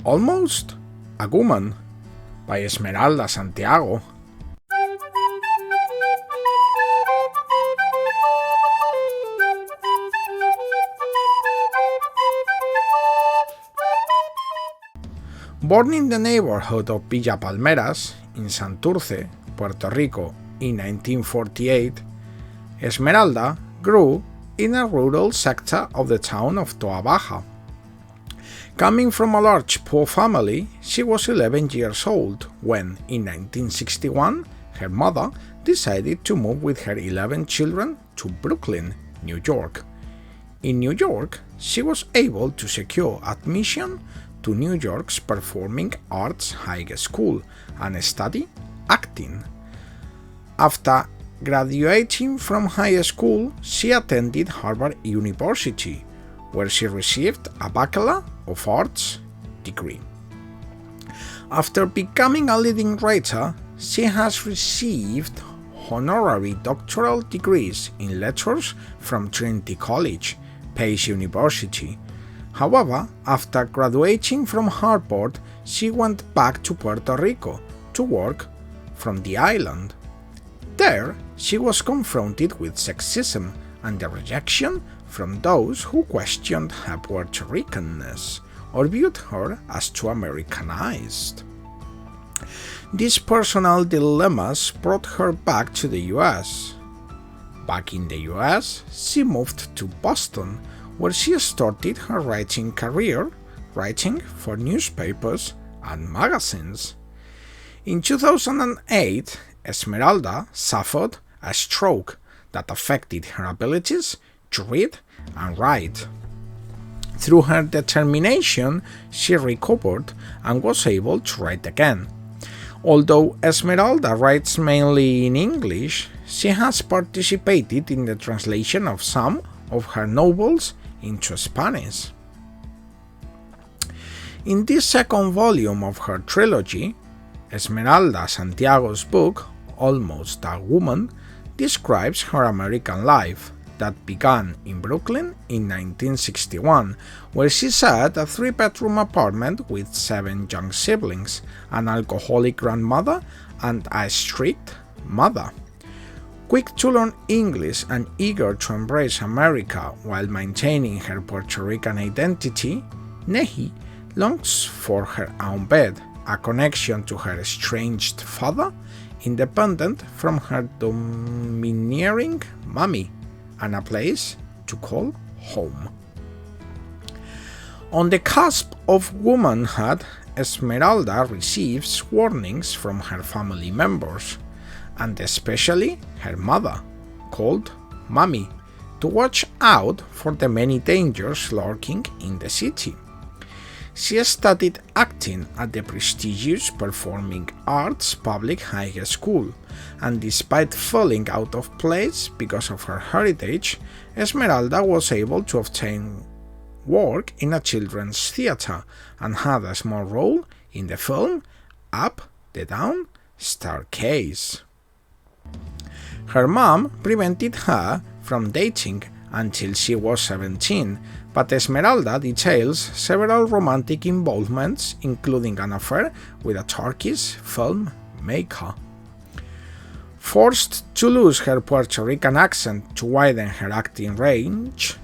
Almost a Woman by Esmeralda Santiago. Born in the neighborhood of Villa Palmeras in Santurce, Puerto Rico in 1948, Esmeralda grew in a rural sector of the town of Toa Baja. Coming from a large poor family, she was 11 years old when, in 1961, her mother decided to move with her 11 children to Brooklyn, New York. In New York, she was able to secure admission to New York's Performing Arts High School and study acting. After graduating from high school, she attended Harvard University, where she received a Bachelor of Arts degree. After becoming a leading writer, she has received honorary doctoral degrees in letters from Trinity College, Pace University. However, after graduating from Harvard, she went back to Puerto Rico to work from the island. There, she was confronted with sexism and the rejection from those who questioned her Puerto Ricanness or viewed her as too Americanized. These personal dilemmas brought her back to the US. Back in the US, she moved to Boston, where she started her writing career, writing for newspapers and magazines. In 2008, Esmeralda suffered a stroke that affected her abilities to read and write. Through her determination, she recovered and was able to write again. Although Esmeralda writes mainly in English, she has participated in the translation of some of her novels into Spanish. In this second volume of her trilogy, Esmeralda Santiago's book, Almost a Woman, describes her American life that began in Brooklyn in 1961, where she had a 3-bedroom apartment with 7 young siblings, an alcoholic grandmother, and a strict mother. Quick to learn English and eager to embrace America while maintaining her Puerto Rican identity, Nehi longs for her own bed, a connection to her estranged father, independent from her domineering Mami, and a place to call home. On the cusp of womanhood, Esmeralda receives warnings from her family members, and especially her mother, called Mami, to watch out for the many dangers lurking in the city. She studied acting at the prestigious Performing Arts Public High School, and despite falling out of place because of her heritage, Esmeralda was able to obtain work in a children's theater and had a small role in the film Up the Down Staircase. Her mom prevented her from dating until she was 17, but Esmeralda details several romantic involvements, including an affair with a Turkish filmmaker. Forced to lose her Puerto Rican accent to widen her acting range,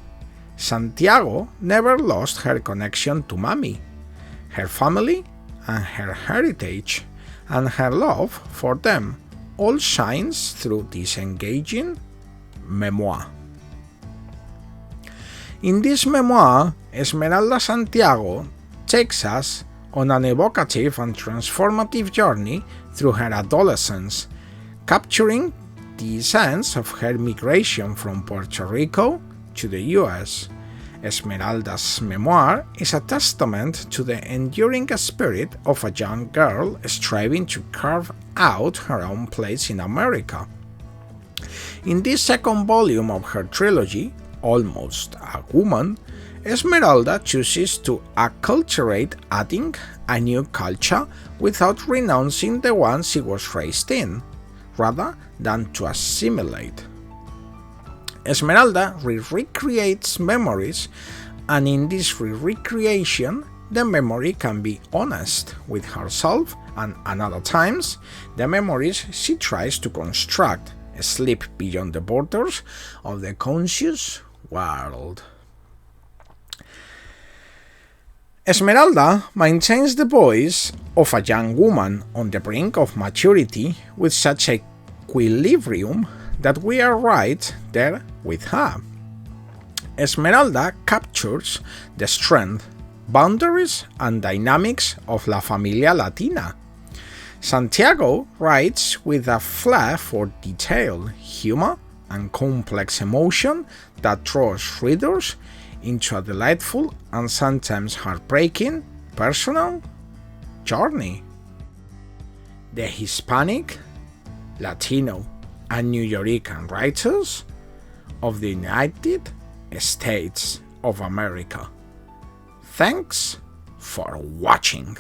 Santiago never lost her connection to Mami, her family, and her heritage, and her love for them all shines through this engaging memoir. In this memoir, Esmeralda Santiago takes us on an evocative and transformative journey through her adolescence, capturing the essence of her migration from Puerto Rico to the US. Esmeralda's memoir is a testament to the enduring spirit of a young girl striving to carve out her own place in America. In this second volume of her trilogy, Almost a Woman, Esmeralda chooses to acculturate, adding a new culture without renouncing the one she was raised in, rather than to assimilate. Esmeralda recreates memories, and in this recreation, the memory can be honest with herself, and at other times, the memories she tries to construct slip beyond the borders of the conscious world. Esmeralda maintains the voice of a young woman on the brink of maturity with such equilibrium that we are right there with her. Esmeralda captures the strength, boundaries, and dynamics of La Familia Latina. Santiago writes with a flair for detail, humor, and complex emotion that draws readers into a delightful and sometimes heartbreaking personal journey. The Hispanic, Latino, and Nuyorican writers of the United States of America. Thanks for watching.